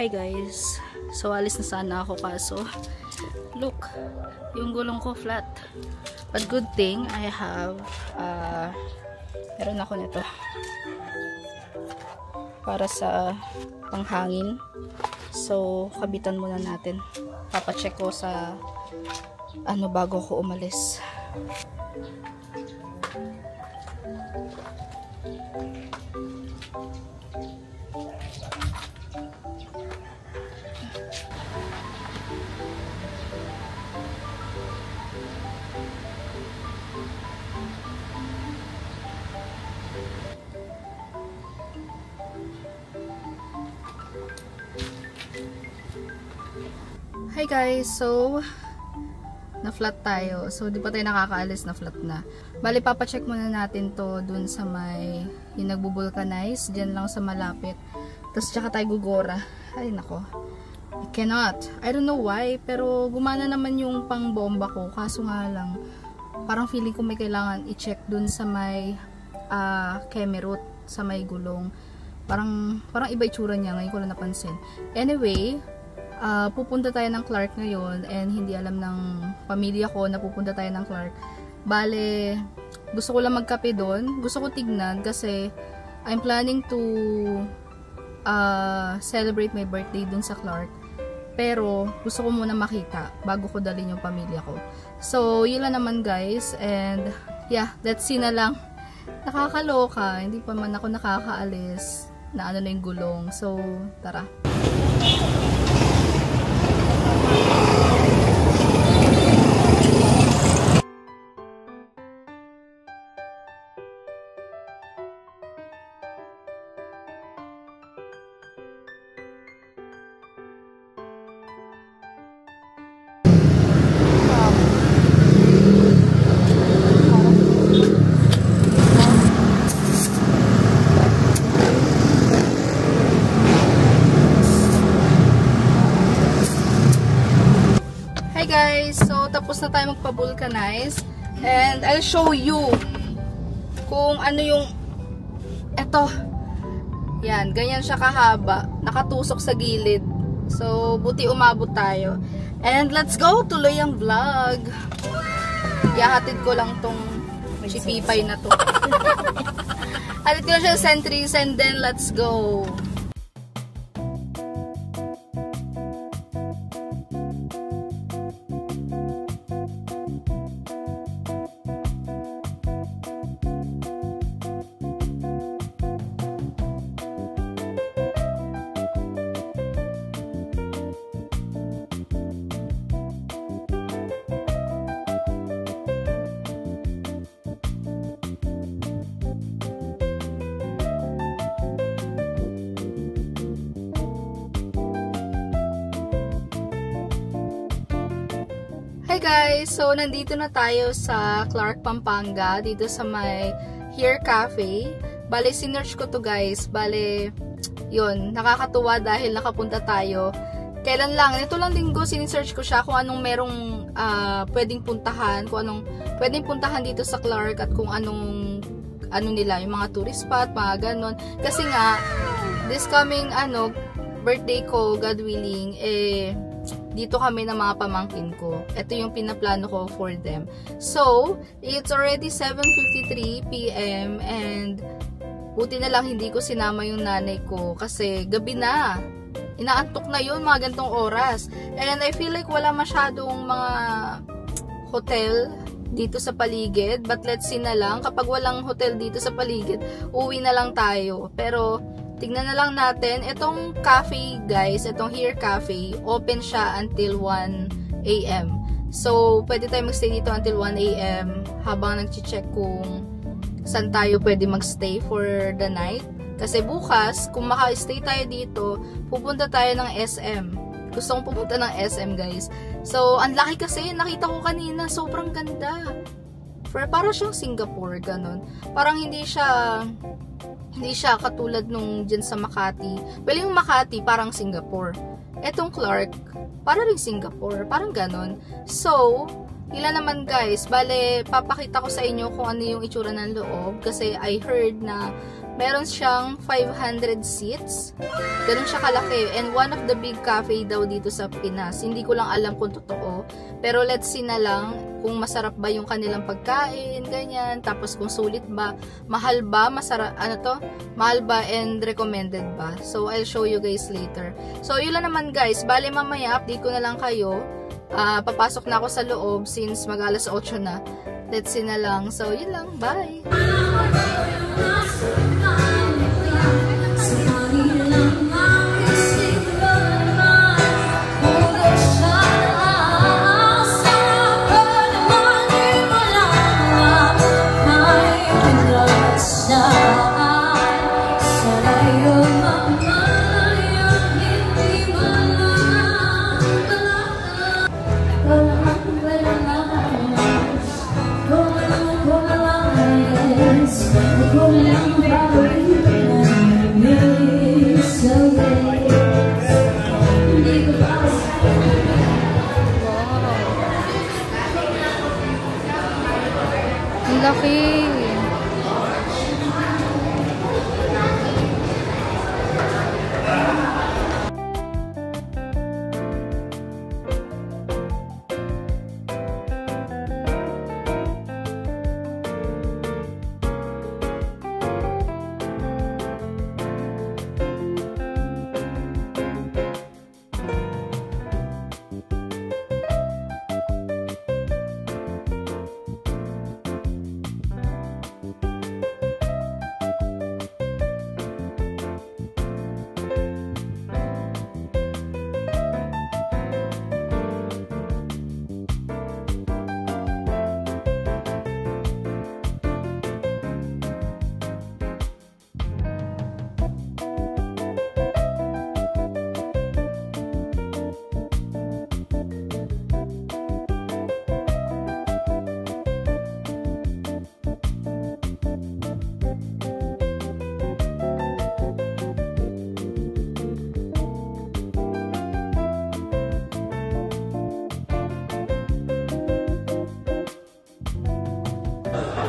Hi guys. So alis na sana ako kaso look, yung gulong ko flat. But good thing I have meron ako nito para sa panghangin. So kabitan muna natin. Papacheck ko sa ano bago ko umalis. Hi guys, so na-flat tayo. So di pa tayo nakakaalis, na-flat na. Bali papacheck muna natin to dun sa may yung nagbo-vulcanize, diyan lang sa malapit. Tapos tsaka tayo gugora. Ay nako. I cannot. I don't know why, pero gumana naman yung pang-bomba ko. Kaso nga lang, parang feeling ko may kailangan i-check dun sa may kemerut, sa may gulong. Parang iba itsura niya, ngayon ko lang napansin. Anyway, pupunta tayo ng Clark ngayon and hindi alam ng pamilya ko na pupunta tayo ng Clark. Bale, gusto ko lang magkape doon. Gusto ko tignan kasi I'm planning to celebrate my birthday doon sa Clark. Pero gusto ko muna makita bago ko dalhin yung pamilya ko. So, yun lang naman guys. And yeah, let's see na lang. Nakakaloka. Hindi pa man ako nakakaalis na ano na yung gulong. So, tara. Guys, so tapos na tayo magpa-vulcanize and I'll show you kung ano yung eto, yan, ganyan siya kahaba, nakatusok sa gilid. So buti umabot tayo and let's go, tuloy ang vlog. Ihahatid ko lang tong chipipay na to. Hatid ko lang siya sa Centris and then let's go. Hi guys! So, nandito na tayo sa Clark, Pampanga. Dito sa may Here Cafe. Bale, sinearch ko to guys. Bale, yun. Nakakatuwa dahil nakapunta tayo. Kailan lang? Ito lang linggo, sinesearch ko siya kung anong merong pwedeng puntahan. Kung anong pwedeng puntahan dito sa Clark at kung anong nila, yung mga tourist spot, mga ganon. Kasi nga, this coming birthday ko, God willing, dito kami ng mga pamangkin ko. Ito yung pinaplano ko for them. So, it's already 7:53 PM and buti na lang hindi ko sinama yung nanay ko kasi gabi na. Inaantok na yun mga gantong oras. And I feel like wala masyadong mga hotel dito sa paligid. But let's see na lang. Kapag walang hotel dito sa paligid, uwi na lang tayo. Pero tignan na lang natin. Itong cafe, guys, itong Here Cafe, open siya until 1 AM. So, pwede tayo magstay dito until 1 AM habang nag-check kung saan tayo pwede magstay for the night. Kasi bukas, kung maka-stay tayo dito, pupunta tayo ng SM. Gusto kong pupunta ng SM, guys. So, ang laki kasi, nakita ko kanina, sobrang ganda. Para siyang Singapore, ganun. Parang hindi siya katulad nung dyan sa Makati. Well, yung Makati, parang Singapore. Etong Clark, para rin Singapore. Parang ganon. So, Ilan naman guys, bale, papakita ko sa inyo kung ano yung itsura ng loob. Kasi I heard na meron siyang 500 seats. Ganun siya kalaki. And one of the big cafe daw dito sa Pinas. Hindi ko lang alam kung totoo. Pero let's see na lang kung masarap ba yung kanilang pagkain, ganyan. Tapos kung sulit ba, mahal ba, masarap, ano to? Mahal ba and recommended ba? So, I'll show you guys later. So, yun lang naman guys. Bale, mamaya, update ko na lang kayo. Papasok na ako sa loob since mag-alas 8 na. Let's see na lang. So, yun lang. Bye! Laki.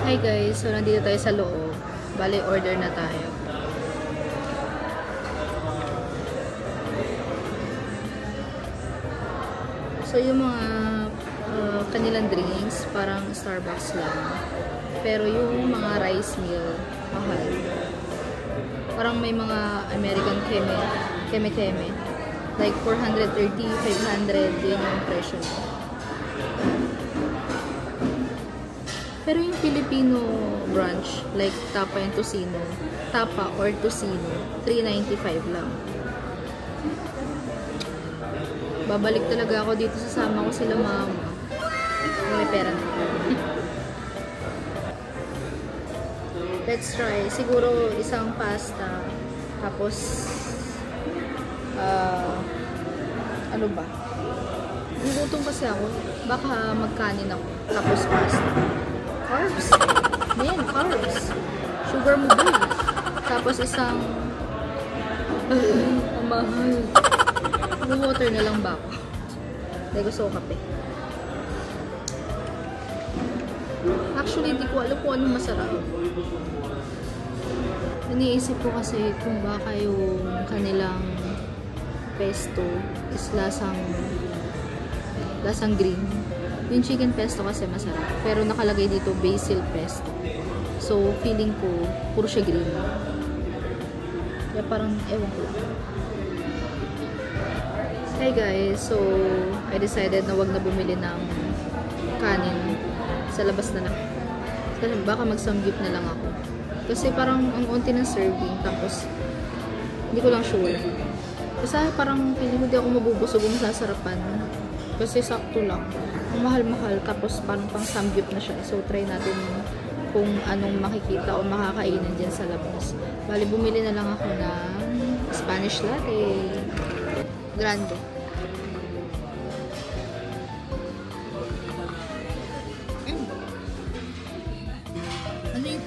Hi guys, so nandito tayo sa loob. Bale, order na tayo. So yung mga kanilang drinks, parang Starbucks lang. Pero yung mga rice meal, mahal. Parang may mga American keme. Like 430, 500, yun yung presyo. Pero yung Filipino brunch, like tapa and tocino, tapa or tocino, 395 lang. Babalik talaga ako dito, sasama ko sila mama. May pera na. Let's try. Siguro isang pasta, tapos ano ba? Gugutom kasi ako. Baka magkanin ako. Tapos pasta. Carbs. Man, carbs. Sugar mo ba? Tapos isang ang mahal. Water na lang ba ako? Dahil gusto ko kape. Actually, hindi ko alam kung anong masarap. Iniisip ko kasi kung baka yung kanilang pesto is lasang green. Yung chicken pesto kasi masarap. Pero nakalagay dito basil pesto. So, feeling ko, puro siya green. Kaya parang, ewan ko. Hey guys, so, I decided na wag na bumili ng kanin. Sa labas na lang. Kasi baka mag-samgyup na lang ako. Kasi parang ang unti ng serving. Tapos, hindi ko lang sure. Kasi parang feeling ko di ako mabubusog o masasarapan. Kasi sakto lang. Ang mahal-mahal. Tapos parang pang samgyup na siya. So, try natin kung anong makikita o makakainan dyan sa labas. Bali, bumili na lang ako ng Spanish latte. Grande. Ano yung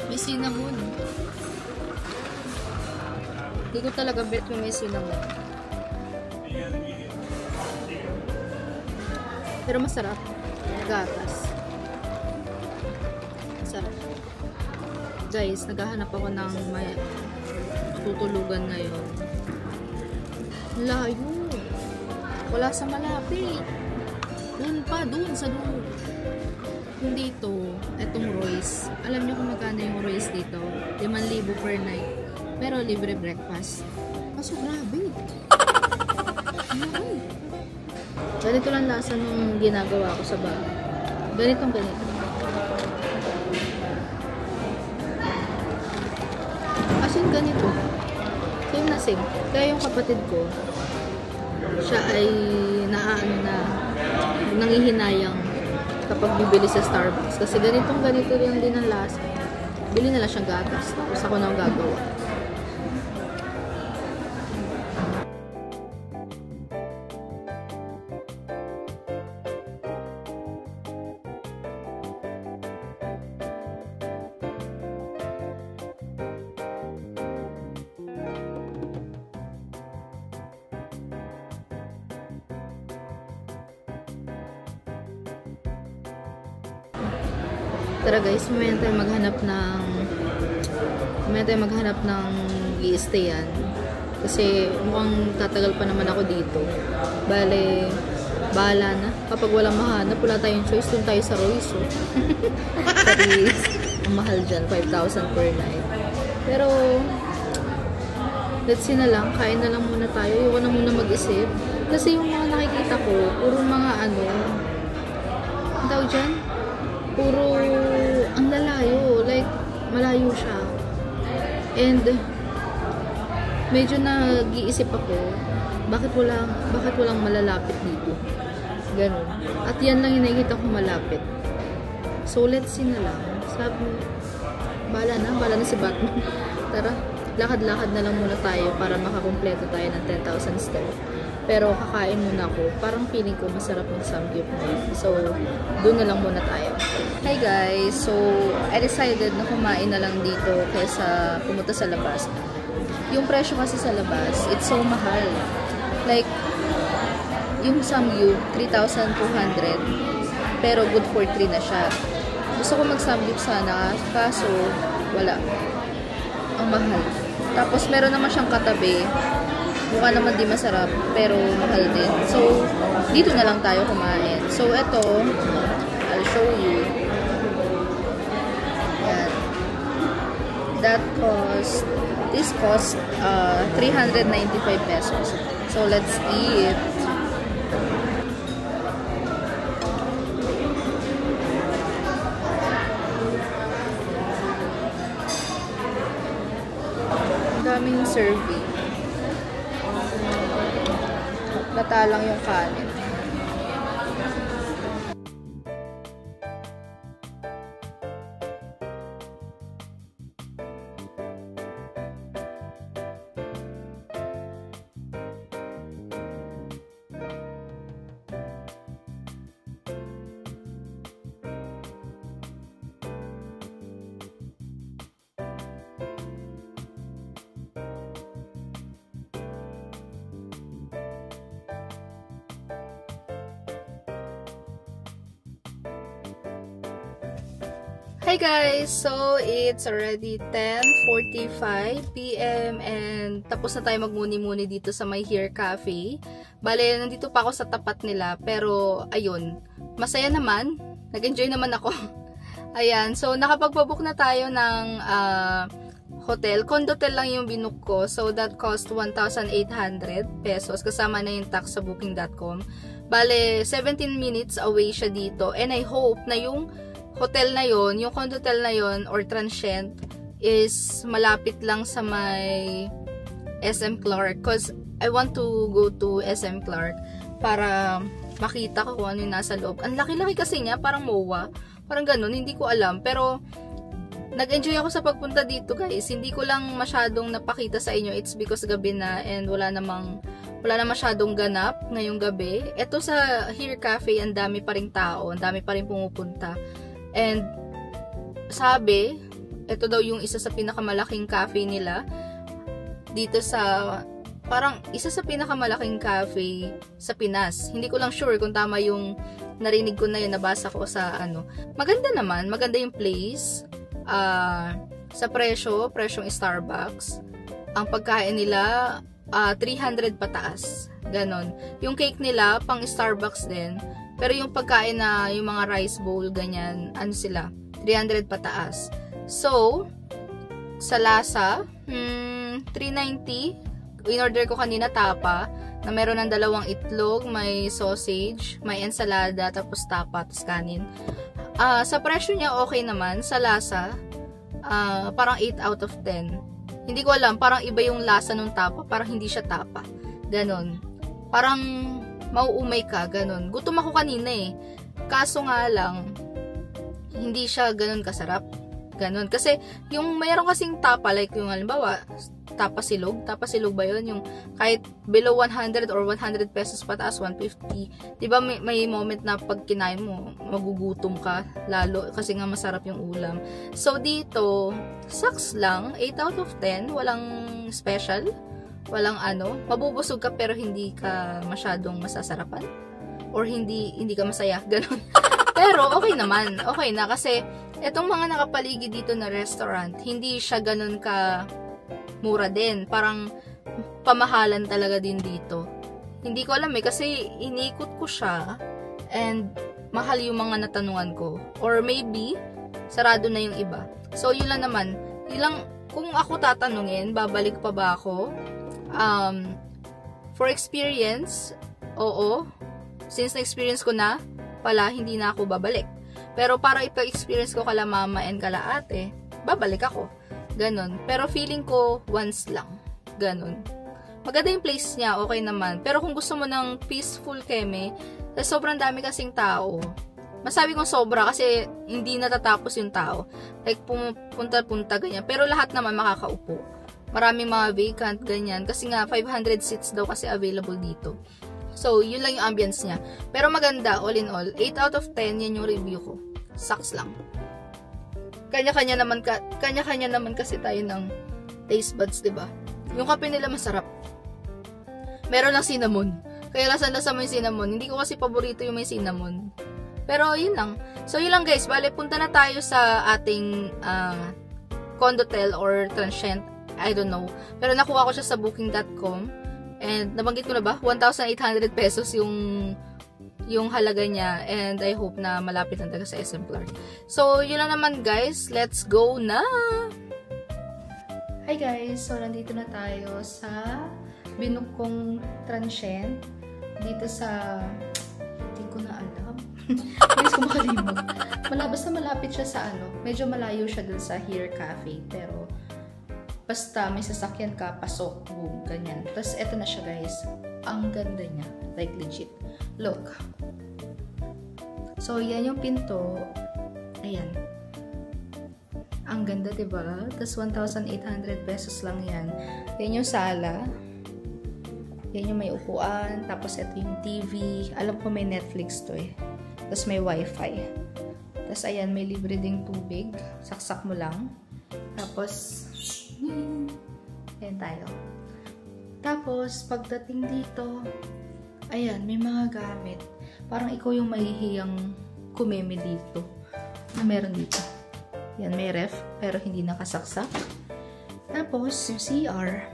may cinnamon? Hindi ko talaga bet kung may cinnamon. Pero masarap. gatas. Sarap. Guys, naghahanap ako ng may tutulugan ngayon. Layo. Wala sa malapit. Doon pa, doon sa dulo. Yung dito, etong Royce. Alam niyo kung magkano yung Royce dito? 5,000 per night. Pero libre breakfast. Kaso grabe. Ay. Ganito lang lasa nung ginagawa ko sa bahay. Ganito. As in, ganito. Same na same. Kaya yung kapatid ko, siya ay nangihinayang kapag bibili sa Starbucks. Kasi ganito lang din ang lasa. Bili na lang siyang gatas. Tapos ako na ang gagawa. Tara guys, mamaya tayo maghanap ng i-stayan. Kasi mukhang tatagal pa naman ako dito. Bale, bahala na. Kapag walang mahanap, wala tayong choice. Dun tayo sa Royce. Paris, ang mahal dyan, 5,000 per night. Pero, let's see na lang. Kain na lang muna tayo. Iwan na muna mag-isip. Kasi yung mga nakikita ko, puro mga ang tawag dyan? Puro ang lalayo, like malayo siya. And medyo nag-iisip ako, bakit walang malalapit dito. Ganun. At yan lang yung nakikita ko malapit. So let's see na lang. Sabi, bala na si Batman. Tara, lakad-lakad na lang muna tayo para makakumpleto tayo ng 10,000 steps. Pero kakain muna ako. Parang feeling ko masarap ng samgyup ngayon. So, doon na lang muna tayo. Hi guys! So, I decided na kumain na lang dito kaysa pumunta sa labas. Yung presyo kasi sa labas, it's so mahal. Like, yung samgyup, 3,200. Pero good for 3 na siya. Gusto ko mag-samgyup sana, kaso wala. Ang mahal. Tapos, meron naman siyang katabi. Mukha naman di masarap, pero mahal din. So, dito na lang tayo kumain. So, eto, I'll show you. Yan. This cost 395 pesos. So, let's eat. Ang daming serving. Lata lang yung kanin. Hi guys! So, it's already 10:45 PM and tapos na tayo magmuni-muni dito sa My Here Cafe. Bale, nandito pa ako sa tapat nila pero ayun, masaya naman. Nag-enjoy naman ako. Ayan, so nakapagpabook na tayo ng hotel. Condotel lang yung binook ko. So, that cost 1,800 pesos kasama na yung tax sa booking.com. Bale, 17 minutes away siya dito and I hope na yung hotel na yon, yung condotel na yon or transient is malapit lang sa may SM Clark because I want to go to SM Clark para makita ko kung ano yung nasa loob. Ang laki-laki kasi niya, parang MOA. Parang ganun, hindi ko alam. Pero nag-enjoy ako sa pagpunta dito guys. Hindi ko lang masyadong napakita sa inyo. It's because gabi na and wala na masyadong ganap ngayong gabi. Ito sa Here Cafe, ang dami pa ring tao, ang dami pa ring pumupunta. And sabi, ito daw yung isa sa pinakamalaking cafe nila dito sa parang isa sa pinakamalaking cafe sa Pinas. Hindi ko lang sure kung tama yung narinig ko na yun, nabasa ko sa ano. Maganda naman, maganda yung place. Sa presyong Starbucks. Ang pagkain nila, 300 pataas. Ganon. Yung cake nila, pang Starbucks din. Pero yung pagkain na, yung mga rice bowl, ganyan, ano sila, 300 pataas. So, sa lasa, 390. In-order ko kanina tapa, na meron ng 2 itlog, may sausage, may ensalada, tapos tapa, tapos kanin. Sa presyo niya, okay naman. Sa lasa, parang 8 out of 10. Hindi ko alam, parang iba yung lasa ng tapa, parang hindi siya tapa. Ganon. Parang mauumay ka, ganon. Gutom ako kanina eh. Kaso nga lang, hindi siya ganon kasarap. Ganon. Kasi, yung mayroon kasing tapa, like yung halimbawa, tapa silog ba yun? Yung kahit below 100 or 100 pesos pataas, 150. Diba may moment na pag kinain mo, magugutom ka, lalo, kasi nga masarap yung ulam. So, dito, sucks lang, 8 out of 10, walang special, walang ano, mabubusog ka pero hindi ka masyadong masasarapan, or hindi ka masaya, ganon. Pero, okay naman, okay na, kasi, etong mga nakapaligid dito na restaurant, hindi siya ganon ka mura din. Parang pamahalan talaga din dito. Hindi ko alam eh, kasi inikot ko siya and mahal yung mga natanungan ko. Or maybe, sarado na yung iba. So, yun lang naman. Kung ako tatanungin, babalik pa ba ako? For experience, oo. Since na-experience ko na, pala, hindi na ako babalik. Pero para ipa-experience ko kala mama and kala ate, babalik ako. Ganon. Pero feeling ko, once lang. Ganon. Maganda yung place niya, okay naman. Pero kung gusto mo ng peaceful keme, sobrang dami kasing tao. Masabi kong sobra kasi hindi natatapos yung tao. Like, punta-punta, ganyan. Pero lahat naman makakaupo. Maraming mga vacant, ganyan. Kasi nga, 500 seats daw kasi available dito. So, yun lang yung ambience niya. Pero maganda, all in all. 8 out of 10, yan yung review ko. Sucks lang. Kanya-kanya naman kasi tayo ng taste buds, 'di ba? Yung kape nila masarap. Meron lang cinnamon. Kaya lasa-lasa mo yung cinnamon. Hindi ko kasi paborito yung may cinnamon. Pero yun lang. So yun lang guys, bale punta na tayo sa ating condotel or transient, I don't know. Pero nakuha ko siya sa booking.com and nabanggit ko na ba? 1,800 pesos yung halaga niya, and I hope na malapit lang talaga sa SM Clark. So, yun lang naman guys. Let's go na! Hi guys! So, nandito na tayo sa binook kong transient dito sa, hindi ko na alam. Please ko makalimot. Basta malapit siya sa ano. Medyo malayo siya dun sa Here Cafe. Pero, basta may sasakyan ka, pasok, boom, ganyan. Tapos, eto na siya guys. Ang ganda niya. Like, legit. Look. So, yan yung pinto. Ayan. Ang ganda, diba? Tapos, 1,800 pesos lang yan. Yan yung sala. Yan yung may upuan. Tapos, ito yung TV. Alam ko may Netflix to eh. Tapos, may wifi. Tapos, ayan, may libre ding tubig. Saksak mo lang. Tapos, ayan tayo. Tapos, pagdating dito, ayan, may mga gamit. Parang ikaw yung mahihiyang kumeme dito. Na meron dito. Yan, may ref, pero hindi nakasaksak. Tapos, yung CR.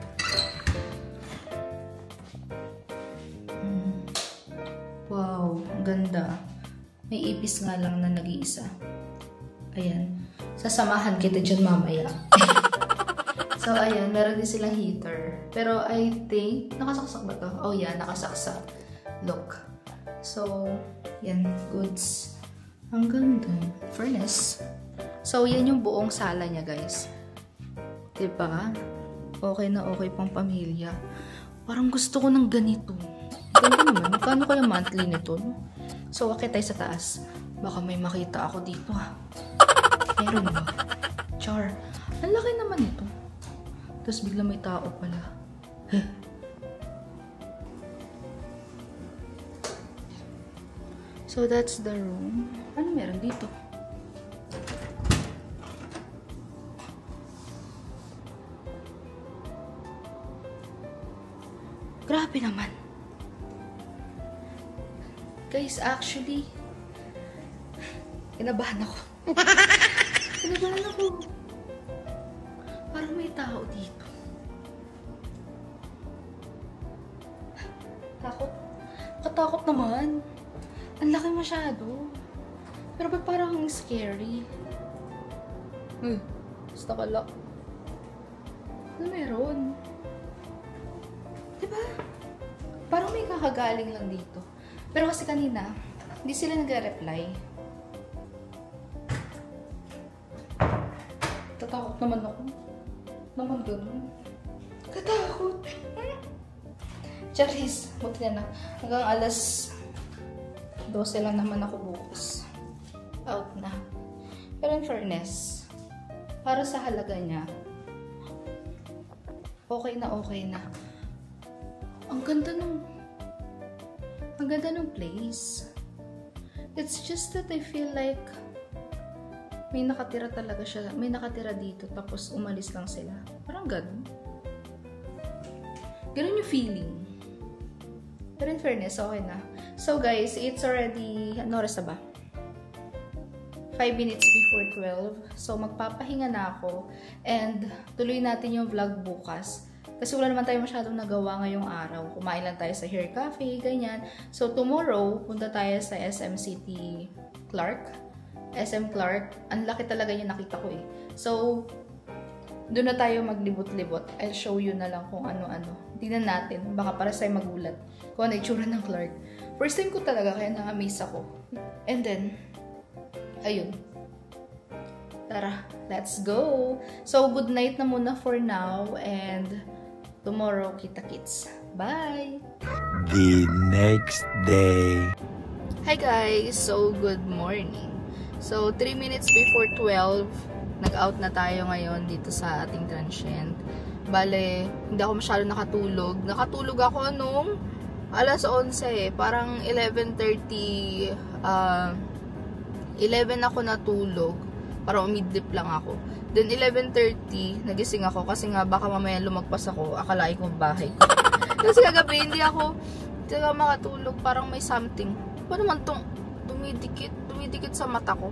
Wow, ang ganda. May ipis nga lang na nag-iisa. Ayan. Sasamahan kita dyan mamaya. So, ayan, meron din silang heater. Pero, I think, nakasaksak ba to? Oh, yeah, nakasaksak. Look. So, yan, goods. Ang ganda. Furnace. So, yan yung buong sala niya, guys. Diba? Okay na okay pang pamilya. Parang gusto ko ng ganito. Ganda naman. Magkano kaya monthly nito, no? So, akit tayo sa taas. Baka may makita ako dito, ha? Meron ba? Char. Ang laki naman ito. Tapos bigla may tao pala. So, that's the room. Ano meron dito? Grabe naman. Guys, actually, kinabahan ako. Kinabahan ako. Parang may tao dito. Takot. Katakot naman. Ang laki masyado. Pero ba't parang scary? Basta kala. Ano meron? Diba? Parang may kakagaling lang dito. Pero kasi kanina, hindi sila nag-reply. Tatakot naman ako. Naman ganun. Katakot. Charis, buti na. Hanggang alas 12 lang naman ako bukas. Out na. Pero in fairness, para sa halaga niya, okay na. Ang ganda ng place. It's just that I feel like may nakatira talaga siya. May nakatira dito tapos umalis lang sila. Parang ganun. Ganun yung feeling. Pero in fairness, okay na. So guys, it's already, ano oras na ba? 5 minutes before 12. So magpapahinga na ako. And tuloy natin yung vlog bukas. Kasi wala naman tayo masyadong nagawa ngayong araw. Kumain lang tayo sa Hair Cafe, ganyan. So tomorrow, punta tayo sa SM City Clark. SM Clark. Ang laki talaga yung nakita ko eh. So, doon na tayo maglibot-libot. I'll show you na lang kung ano-ano. Tingnan natin. Baka para sa'yo magulat kung ano itsura ng Clark. First time ko talaga, kaya na-amaze ako. And then, ayun. Tara, let's go! So, good night na muna for now. And tomorrow, kita-kits. Bye! The next day. Hi guys! So, good morning. So, 3 minutes before 12, nag-out na tayo ngayon dito sa ating transient. Bale, hindi ako masyado nakatulog. Nakatulog ako nung alas 11 eh. Parang 11:30, 11 ako natulog. Parang umidlip lang ako. Then 11:30, nagising ako kasi nga baka mamaya lumagpas ako, akalain ko bahay. Kasi kagabi hindi ako makatulog, parang may something. Ano naman tong dumidikit sa mata ko.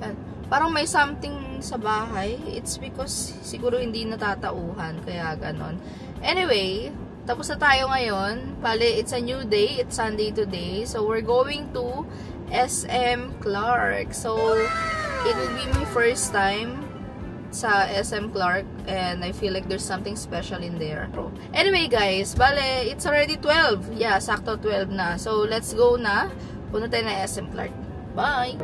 Yan. Parang may something sa bahay. It's because siguro hindi natatauhan, kaya ganon. Anyway, tapos na tayo ngayon. Bale, it's a new day. It's Sunday today. So, we're going to SM Clark. So, it will be my first time sa SM Clark and I feel like there's something special in there. Anyway guys, bale, it's already 12. Yeah, sakto 12 na. So, let's go na. Punta tayo na SM Clark. Bye!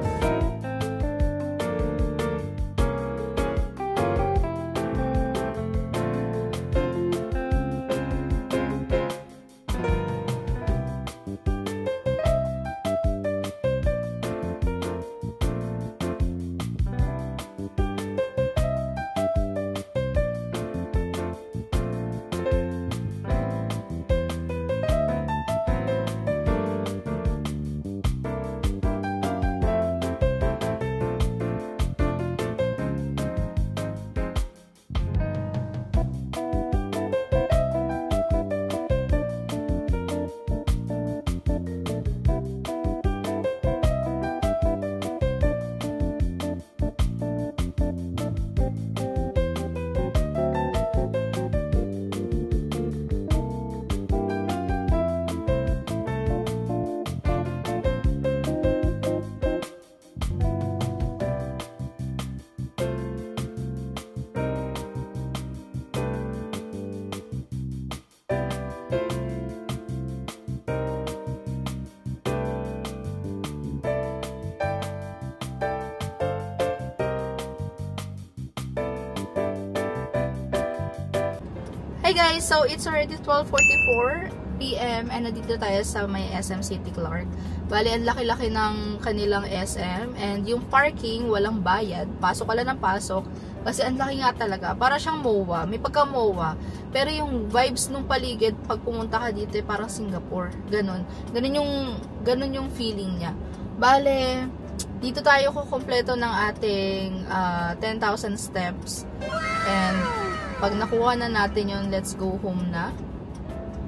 Hi guys! So, it's already 12:44 PM and nandito tayo sa may SM City Clark. Bali, ang laki-laki ng kanilang SM and yung parking, walang bayad. Pasok ka lang ng pasok kasi ang laki nga talaga. Para siyang MOA. May pagka-MOA. Pero yung vibes nung paligid, pag pumunta ka dito, parang Singapore. Ganon. Ganon yung feeling niya. Bale, dito tayo kukumpleto ng ating 10,000 steps. And Pag nakuha na natin yun, let's go home na.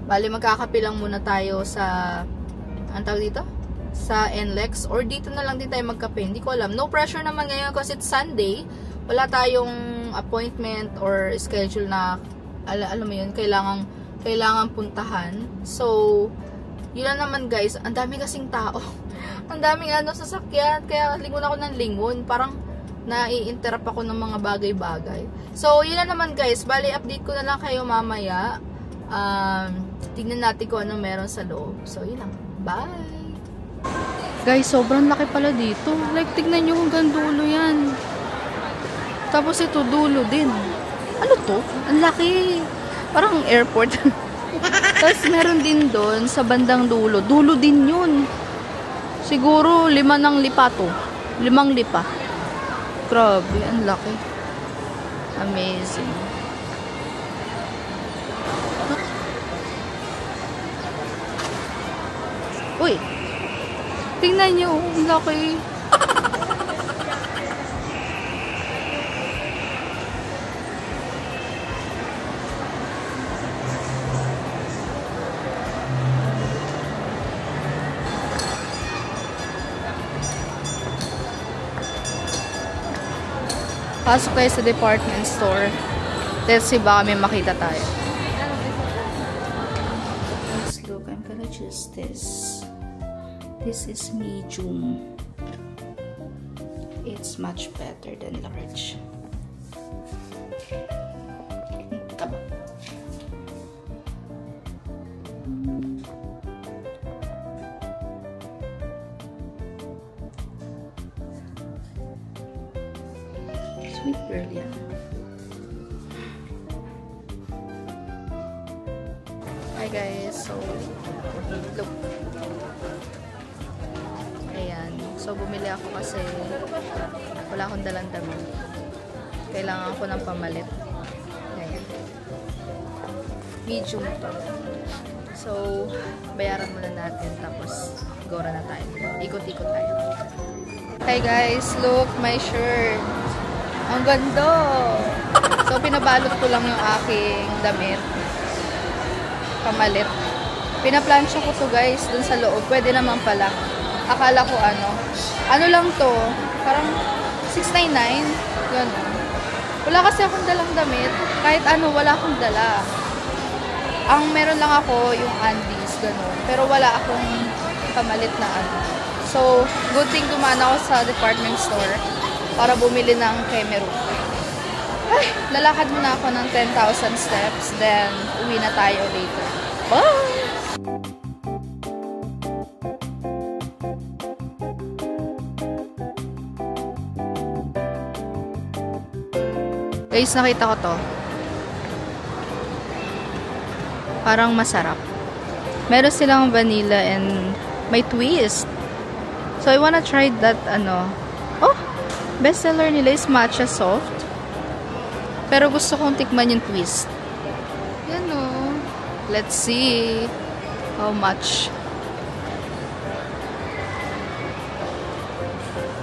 Bali, magkakape lang muna tayo sa, ang tawag dito? Sa NLEX. Or dito na lang din tayo magkape. Hindi ko alam. No pressure naman ngayon kasi it's Sunday. Wala tayong appointment or schedule na, alam mo yun, kailangan puntahan. So, yun lang naman guys. Ang dami kasing tao. Ang daming sasakyan. Kaya lingon ako ng lingon. Parang nai-interrupt ako ng mga bagay-bagay. So, yun lang naman guys. Bali, update ko na lang kayo mamaya. Tignan natin kung anong meron sa loob. So, yun lang. Bye! Guys, sobrang laki pala dito. Like, tignan nyo hanggang dulo yan. Tapos ito, dulo din. Ano to? Ang laki. Parang airport. Tapos meron din doon sa bandang dulo. Dulo din yun. Siguro 5 ng lipa to. 5 lipa. Grabe, ang laki. Amazing. Uy! Tingnan nyo, ang laki. Pasok kayo sa department store. Let's see, baka may makita tayo. Let's look. I'm gonna choose this. This is medium. It's much better than large. Taba. Sweet girl yan. Hi guys, so look. Ayan, so bumili ako kasi wala akong dalang damit. Kailangan ko ng pamalit. Ayan. Medium to. So bayaran muna natin tapos gora na tayo. Ikot-ikot tayo. Hi guys, look my shirt. Ang ganda! So, pinabalot ko lang yung aking damit. Pamalit. Pinaplansya ko to guys, dun sa loob. Pwede naman pala. Akala ko ano lang to, parang 699. Yun. Wala kasi akong dalang damit. Kahit wala akong dala. Ang meron lang ako, yung undies, gano'n. Pero wala akong pamalit na So, good thing dumaan ako sa department store para bumili ng Kemeru. Ay, lalakad muna ako ng 10,000 steps, then uwi na tayo later. Bye! Guys, nakita ko to. Parang masarap. Meron silang vanilla and may twist. So, I wanna try that, Oh! Bestseller nila is matcha soft. Pero gusto kong tikman yung twist. Yan o. Let's see how much.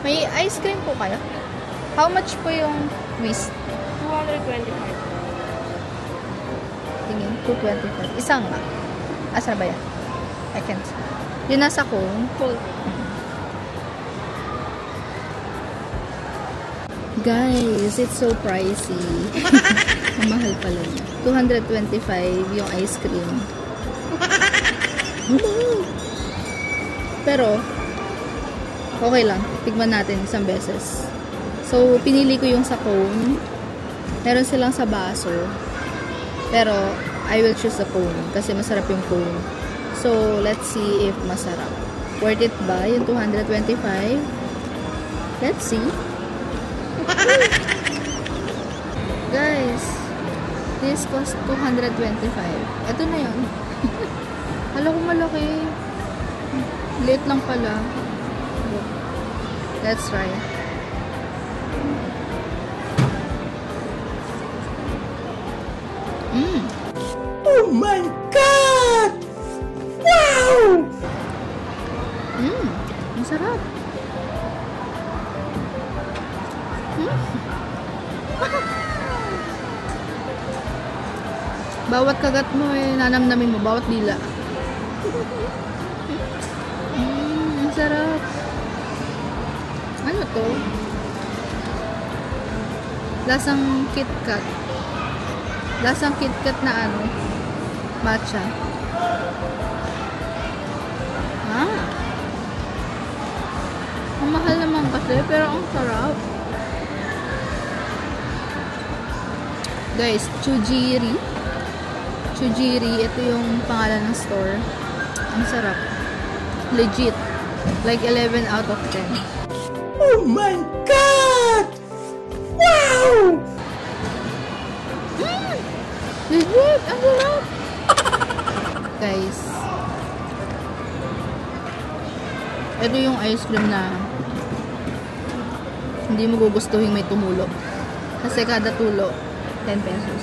May ice cream po kayo? How much po yung twist? 225. Tingin, 225. Isang nga. Asa na ba yan? I can't. Yun nasa cone. Cold. Guys, it's so pricey. Ang mahal pala niya. 225 yung ice cream. Pero, okay lang. Tignan natin isang beses. So, pinili ko yung sa cone. Meron silang sa baso. Pero, I will choose the cone. Kasi masarap yung cone. So, let's see if masarap. Worth it ba yung 225? Let's see. Guys, this cost 225. Ito na yun. Hala ko malaki. Late lang pala. Let's try. Oh my God! Wow! Masarap. Bawat kagat mo nanamnamin mo, bawat dila. Ang sarap. Ano to? Lasang KitKat. Lasang KitKat na matcha. Ang mahal naman kasi, pero ang sarap. Guys, Chujiri. Chujiri, ito yung pangalan ng store. Ang sarap. Legit. Like 11 out of 10. Oh my God! Wow! Legit! Ang sarap! Guys, ito yung ice cream na hindi mo gugustuhin may tumulo. Kasi kada tulo, 10 pesos.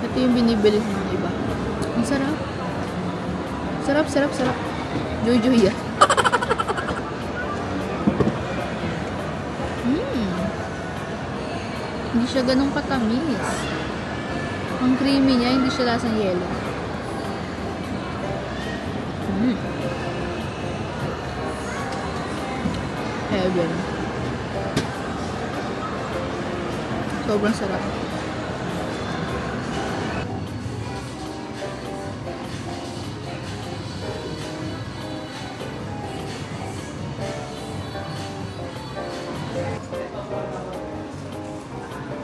Ito yung binibili ng mga iba. Ang sarap. Sarap, sarap, sarap. Joy-joy yan. Hindi siya ganun katamis. Ang creamy niya, hindi siya lasang yelo. Heaven. Sobrang sarap.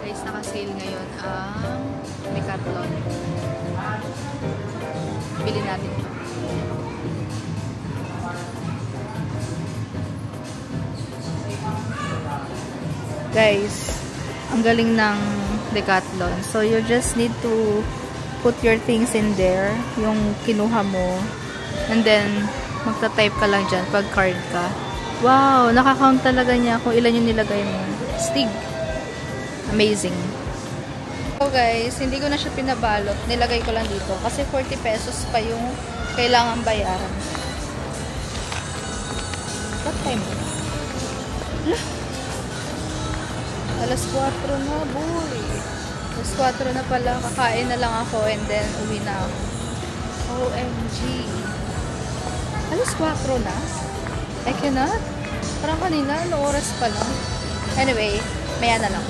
Guys, naka-sale ngayon ang Decathlon. Bili natin ito. Guys, ang galing ng Decathlon. So, you just need to put your things in there, yung kinuha mo, and then magta-type ka lang dyan pag card ka. Wow! Nakakount talaga niya kung ilan yung nilagay mo. Stig! Amazing. So guys, hindi ko na siya pinabalot. Nilagay ko lang dito. Kasi 40 pesos pa yung kailangan bayaran. What time? Alas 4 na, boy. Alas 4 na pala. Kakain na lang ako and then uwi na ako. OMG. Alas 4 na? I cannot. Parang kanina, ano oras pa lang. Anyway, maya na lang.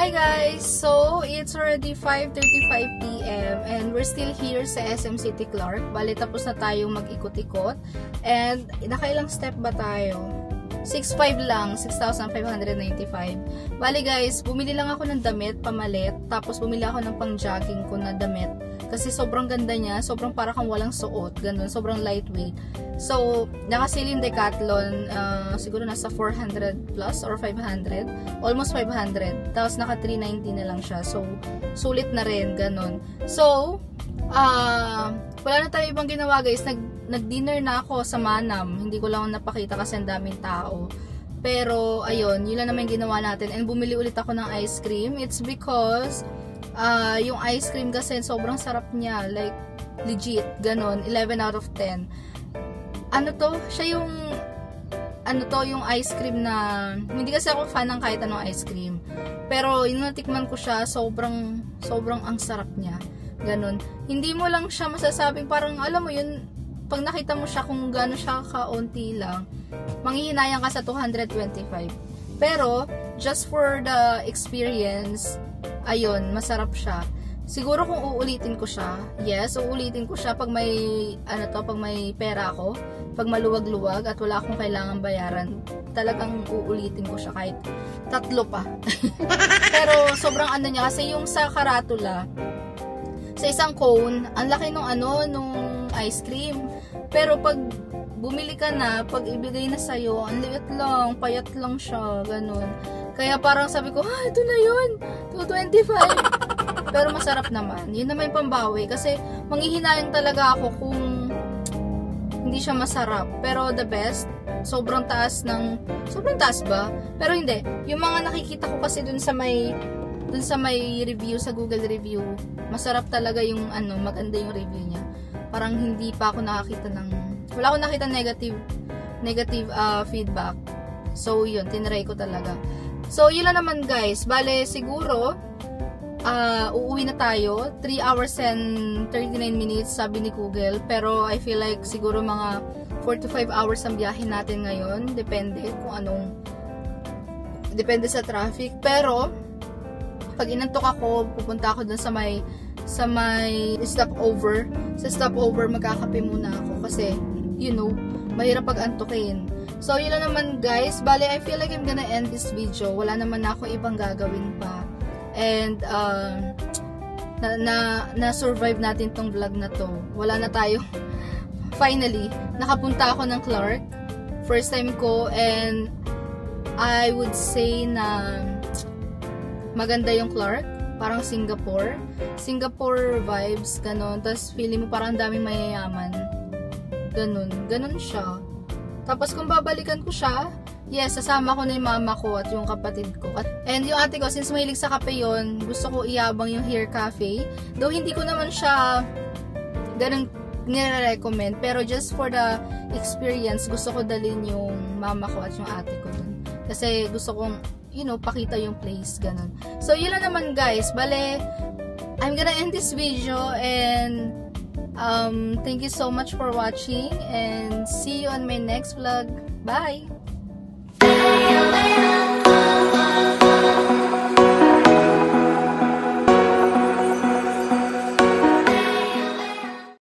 Hi guys! So, it's already 5:35 PM and we're still here sa SM City Clark. Bali, tapos na tayong mag-ikot-ikot. And, nakailang step ba tayo? 6,500 lang. 6,595. Bali guys, bumili lang ako ng damit, pamalit. Tapos, bumili ako ng pang-jogging ko na damit. Kasi sobrang ganda niya. Sobrang para kang walang suot. Ganun. Sobrang lightweight. So, nakasil yung Decathlon, siguro nasa 400 plus or 500. Almost 500. Tapos, naka 390 na lang siya. So, sulit na rin. Ganun. So, wala na tayo ibang ginawa guys. Nag-dinner na ako sa Manam. Hindi ko lang napakita kasi ang daming tao. Pero, ayun. Yun lang naman yung ginawa natin. And bumili ulit ako ng ice cream. It's because yung ice cream kasi sobrang sarap niya. Like, legit. Ganon. 11 out of 10. Ano to? Siya yung yung ice cream na hindi kasi ako fan ng kahit anong ice cream. Pero yung natikman ko siya, sobrang ang sarap niya. Ganon. Hindi mo lang siya masasabing parang, alam mo yun, pag nakita mo siya kung gano'n siya kaunti lang, manghihinayang ka sa 225. Pero, just for the experience, ayun, masarap siya. Siguro kung uulitin ko siya, yes, uulitin ko siya pag may, pag may pera ako, pag maluwag-luwag at wala akong kailangan bayaran, talagang uulitin ko siya kahit 3 pa. Pero sobrang niya, kasi yung sa karatula, sa isang cone, ang laki nung nung ice cream. Pero pag bumili ka na, pag ibigay na sa'yo, ang liit lang, payat lang siya, ganun. Kaya parang sabi ko, ito na yun, 225. Pero masarap naman. Yun naman yung pambawi. Kasi manghihinayang talaga ako kung hindi siya masarap. Pero the best, sobrang taas ba? Pero hindi. Yung mga nakikita ko kasi dun sa may review, sa Google review, masarap talaga yung maganda yung review niya. Parang hindi pa ako wala akong nakita negative feedback. So yun, tinry ko talaga. So yun lang naman guys. Bale siguro uuwi na tayo. 3 hours and 39 minutes sabi ni Google. Pero I feel like siguro mga 4 to 5 hours ang biyahe natin ngayon. Depende sa traffic. Pero pag inantok ako, pupunta ako dun sa may stopover. Sa stopover, magkakape muna ako kasi, mahirap pag antukin. So, yun lang naman guys. Bale, I feel like I'm gonna end this video. Wala naman ako ibang gagawin pa. And, na-survive natin tong vlog na to. Wala na tayo. Finally, nakapunta ako ng Clark. First time ko, and I would say na maganda yung Clark. Parang Singapore vibes, ganon. Tapos feeling mo parang daming mayayaman, ganon siya. Tapos kung babalikan ko siya, yes, sasama ko na yung mama ko at yung kapatid ko. And yung ate ko, since mahilig sa kape yun, gusto ko iyabang yung Here Cafe. Though hindi ko naman siya ganon nire-recommend, pero just for the experience, gusto ko dalhin yung mama ko at yung ate ko dun. Kasi gusto kong pakita yung place, ganun. So, yun lang naman guys. Bale, I'm gonna end this video and thank you so much for watching and see you on my next vlog. Bye!